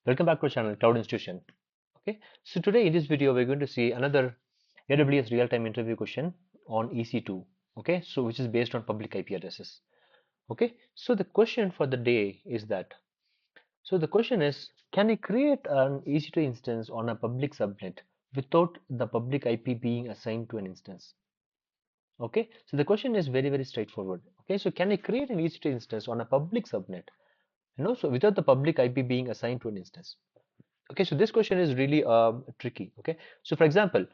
Welcome back to our channel, Cloud Institution. Okay, so today in this video, we're going to see another AWS real-time interview question on EC2. Okay, so which is based on public IP addresses. Okay, so the question for the day is that. So the question is, can I create an EC2 instance on a public subnet without the public IP being assigned to an instance? Okay, so the question is very straightforward. Okay, so can I create an EC2 instance on a public subnet? So without the public IP being assigned to an instance. Okay, so this question is really tricky. Okay, so for example,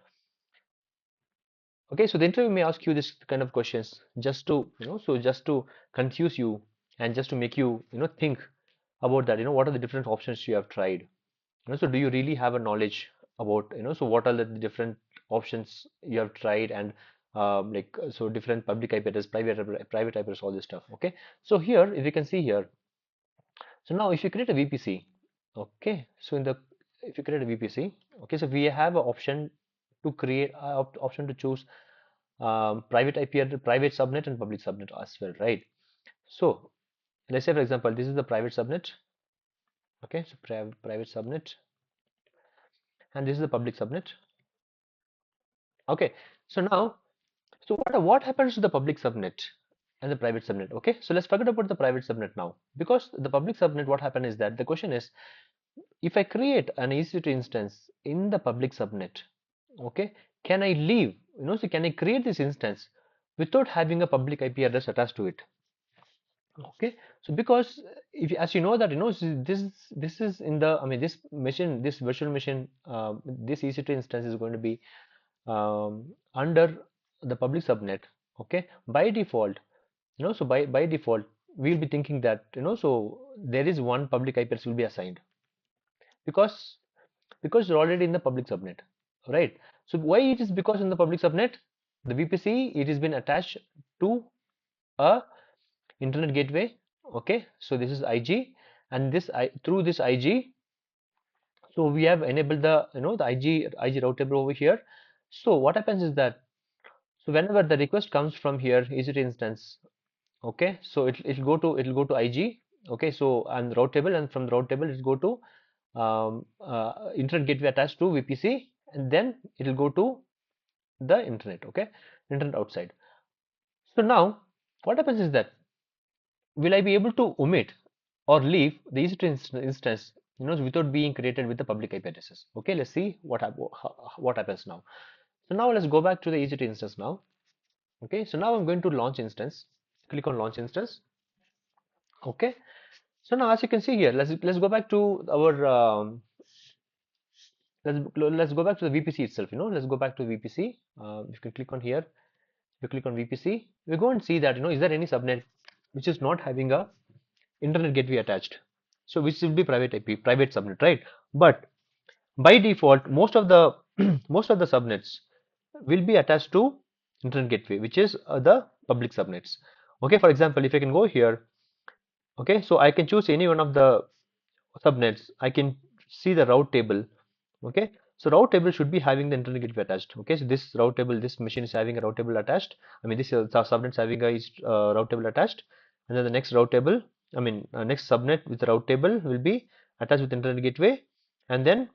okay, so the interview may ask you this kind of questions just to just to confuse you and just to make you think about that. What are the different options you have tried? So do you really have a knowledge about so what are the different options you have tried and so different public IP address, private IP address, all this stuff. Okay, so here if you can see here, so now if you create a VPC, okay, so in the if you create a VPC, okay, so we have an option to create option to choose private IP address, private subnet and public subnet as well, right? So let's say for example, this is the private subnet, okay, so private subnet, and this is the public subnet. Okay, so now, so what happens to the public subnet and the private subnet? Okay, so let's forget about the private subnet now, because the public subnet, what happened is that the question is, if I create an EC2 instance in the public subnet, okay, can I leave, so can I create this instance without having a public IP address attached to it? Okay, so because if as you know that this is in the, I mean, this machine, this virtual machine, this EC2 instance is going to be under the public subnet. Okay, by default, so by default we'll be thinking that so there is one public IP address will be assigned because you're already in the public subnet, right? So why it is? Because in the public subnet, the VPC, it has been attached to a internet gateway. Okay, so this is IG, and through this IG, so we have enabled the the IG route table over here. So what happens is that, so whenever the request comes from here EC2 instance, okay, so it'll go to IG, okay, so and route table, and from the route table it'll go to internet gateway attached to VPC, and then it'll go to the internet, okay, internet outside. So now what happens is that, will I be able to omit or leave the EC2 instance without being created with the public IP addresses? Okay, let's see what happens now. So now let's go back to the EC2 instance now. Okay, so now I'm going to launch instance. Click on launch instance. Okay, so now as you can see here, let's go back to our let's go back to the VPC itself. Let's go back to VPC. You can click on here. You click on VPC. We go and see that is there any subnet which is not having a internet gateway attached. So which will be private IP, private subnet, right? But by default, most of the most of the subnets will be attached to internet gateway, which is the public subnets. Okay, for example, if I can go here, okay, so I can choose any one of the subnets. I can see the route table. Okay, so route table should be having the internet gateway attached. Okay, so this route table, this machine is having a route table attached. I mean, this subnet is having a route table attached, and then the next route table, I mean, next subnet with the route table will be attached with internet gateway, and then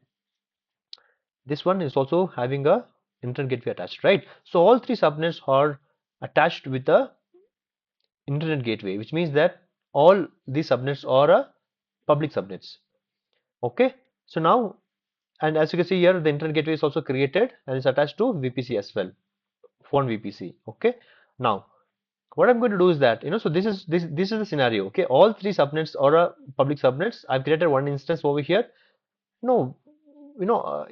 this one is also having a internet gateway attached, right? So all three subnets are attached with the internet gateway, which means that all these subnets are public subnets. Okay, so now, and as you can see here, the internet gateway is also created and is attached to VPC as well, phone VPC. Okay, now what I'm going to do is that so this is the scenario. Okay, all three subnets are public subnets. I've created one instance over here. No,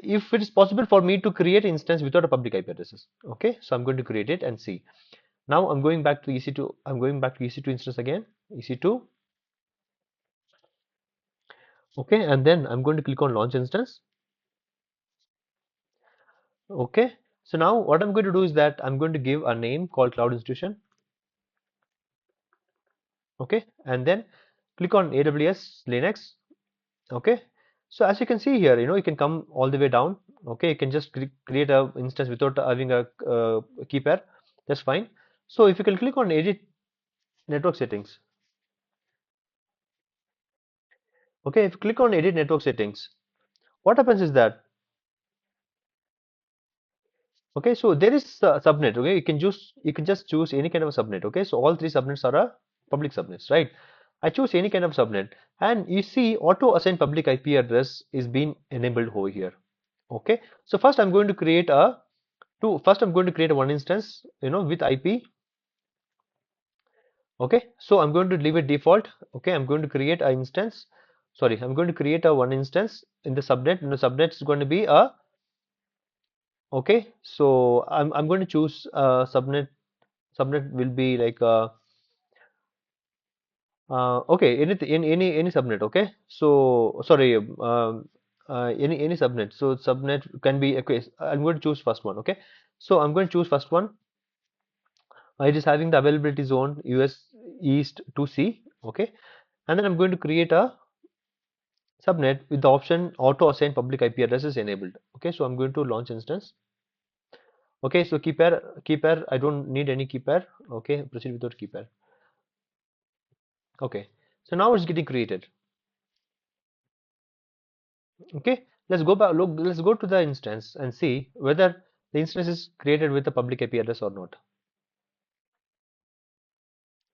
if it is possible for me to create instance without a public IP addresses. Okay, so I'm going to create it and see. Now I'm going back to EC2. I'm going back to EC2 instance again. EC2. Okay, and then I'm going to click on launch instance. Okay, so now what I'm going to do is that I'm going to give a name called Cloud Institution. Okay, and then click on AWS Linux. Okay, so as you can see here, you can come all the way down. Okay, you can just create a instance without having a key pair. That's fine. So if you can click on edit network settings. Okay, if you click on edit network settings, what happens is that, okay, so there is a subnet. Okay, you can just choose any kind of a subnet. Okay, so all three subnets are a public subnets, right? I choose any kind of subnet, and you see auto assign public IP address is being enabled over here. Okay, so first I'm going to create a first I'm going to create a one instance, with IP. Okay, so I'm going to leave it default. Okay, I'm going to create a instance. Sorry, I'm going to create a one instance in the subnet. And the subnet is going to be a, okay. So I'm going to choose subnet. Subnet will be like okay, anything, any subnet. Okay, so sorry, any subnet. So subnet can be, okay. I'm going to choose first one. Okay, so I'm going to choose first one. It is having the availability zone US East to C. Okay, and then I'm going to create a subnet with the option auto assign public IP address is enabled. Okay, so I'm going to launch instance. Okay, so key pair, I don't need any key pair. Okay, proceed without key pair. Okay, so now it's getting created. Okay, let's go back. Look, let's go to the instance and see whether the instance is created with a public IP address or not.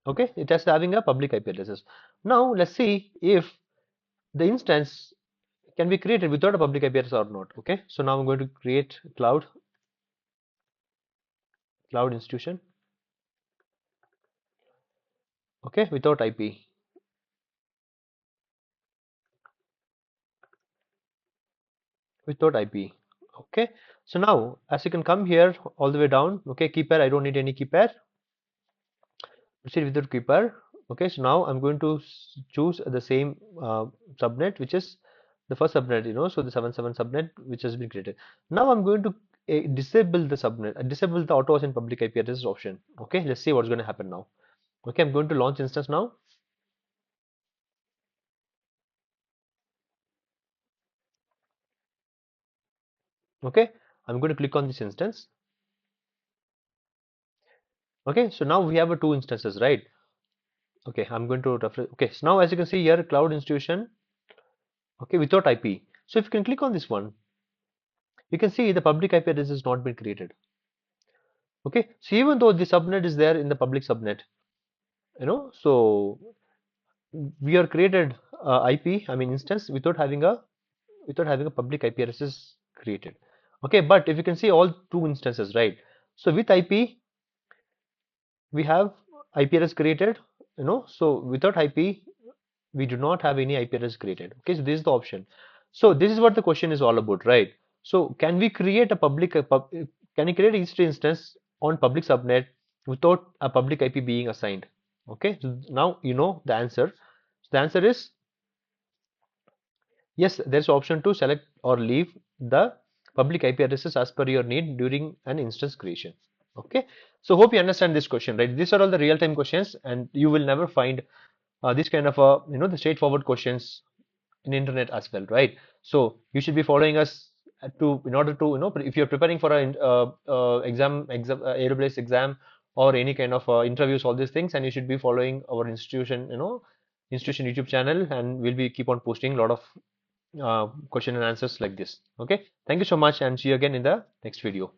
Okay, it is having a public IP addresses. Now let's see if the instance can be created without a public IP address or not. Okay, so now I'm going to create cloud institution. Okay, without IP. Without IP. Okay, so now as you can come here all the way down. Okay, key pair, I don't need any key pair. Proceed without key pair. Okay, so now I'm going to choose the same subnet, which is the first subnet, so the 77 subnet which has been created. Now I'm going to disable the subnet, disable the auto assign public IP address option. Okay, let's see what's going to happen now. Okay, I'm going to launch instance now. Okay, I'm going to click on this instance. Okay, so now we have a two instances, right? Okay, I'm going to refer. Okay, so now as you can see here, cloud institution. Okay, without IP. So if you can click on this one, you can see the public IP address has not been created. Okay, so even though the subnet is there in the public subnet, so we are created IP, I mean instance, without having a public IP address is created. Okay, but if you can see all two instances, right? So with IP, we have IP address created, so without IP, we do not have any IP address created. Okay, so this is the option. So this is what the question is all about, right? So can we create can you create each instance on public subnet without a public IP being assigned? Okay, so now you know the answer. So the answer is yes, there's option to select or leave the public IP addresses as per your need during an instance creation. Okay, so hope you understand this question, right? These are all the real-time questions, and you will never find this kind of the straightforward questions in internet as well, right? So you should be following us to in order to if you're preparing for an exam AWS exam or any kind of interviews, all these things, and you should be following our institution YouTube channel, and we'll be keep on posting a lot of question and answers like this. Okay, thank you so much, and see you again in the next video.